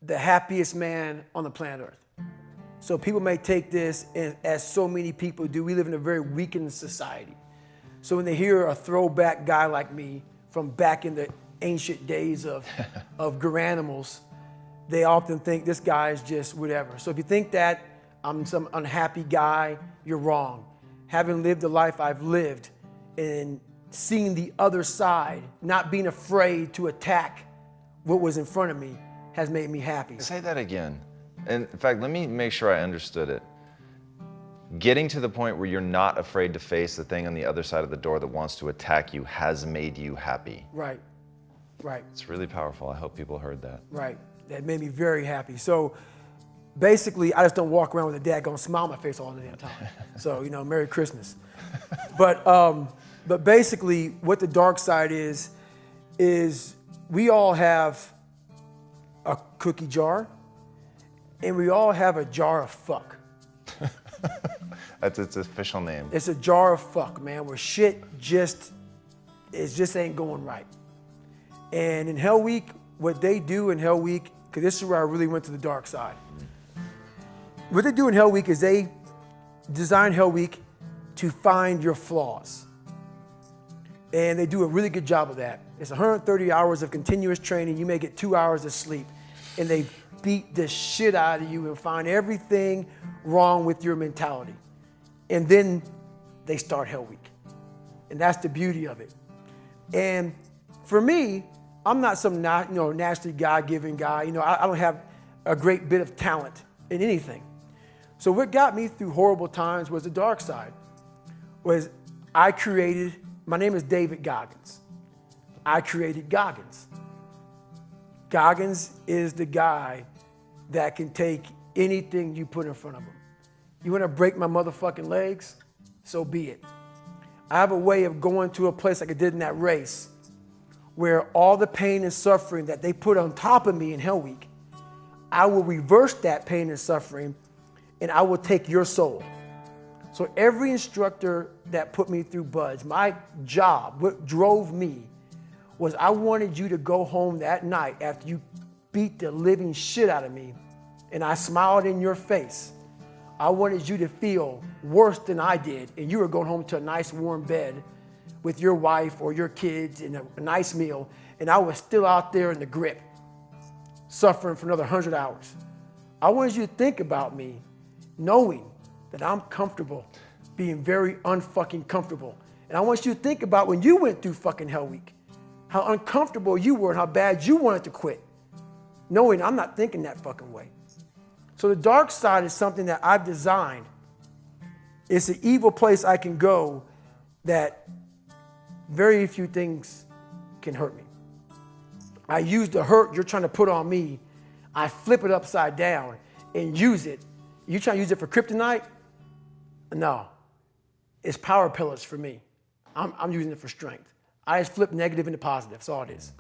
the happiest man on the planet Earth. So people may take this as so many people do. We live in a very weakened society. So when they hear a throwback guy like me from back in the ancient days of Garanimals, they often think this guy is just whatever. So if you think that I'm some unhappy guy, you're wrong. Having lived the life I've lived and seeing the other side, not being afraid to attack what was in front of me, has made me happy. Say that again. And in fact, let me make sure I understood it. Getting to the point where you're not afraid to face the thing on the other side of the door that wants to attack you has made you happy. Right, right. It's really powerful. I hope people heard that. Right, that made me very happy. So basically, I just don't walk around with a daggone smile on my face all the damn time. So, you know, Merry Christmas. But basically, what the dark side is we all have a cookie jar, and we all have a jar of fuck. That's its official name. It's a jar of fuck, man, where shit just ain't going right. And in Hell Week, what they do in Hell Week, because this is where I really went to the dark side. What they do in Hell Week is they design Hell Week to find your flaws. And they do a really good job of that. It's 130 hours of continuous training. You may get 2 hours of sleep. And they beat the shit out of you and find everything wrong with your mentality. And then they start Hell Week. And that's the beauty of it. And for me, I'm not some naturally God-given guy. You know, I don't have a great bit of talent in anything. So what got me through horrible times was the dark side. My name is David Goggins. I created Goggins. Goggins is the guy that can take anything you put in front of him. You want to break my motherfucking legs? So be it. I have a way of going to a place like I did in that race where all the pain and suffering that they put on top of me in Hell Week, I will reverse that pain and suffering and I will take your soul. So every instructor that put me through BUD/S, my job, what drove me, was I wanted you to go home that night after you beat the living shit out of me and I smiled in your face. I wanted you to feel worse than I did and you were going home to a nice warm bed with your wife or your kids and a nice meal, and I was still out there in the grip, suffering for another 100 hours. I wanted you to think about me knowing that I'm comfortable being very unfucking comfortable. And I want you to think about when you went through fucking Hell Week, how uncomfortable you were and how bad you wanted to quit, knowing I'm not thinking that fucking way. So the dark side is something that I've designed. It's an evil place I can go that very few things can hurt me. I use the hurt you're trying to put on me, I flip it upside down and use it. You trying to use it for kryptonite? No, it's power pillars for me. I'm using it for strength. I just flip negative into positive, that's all it is.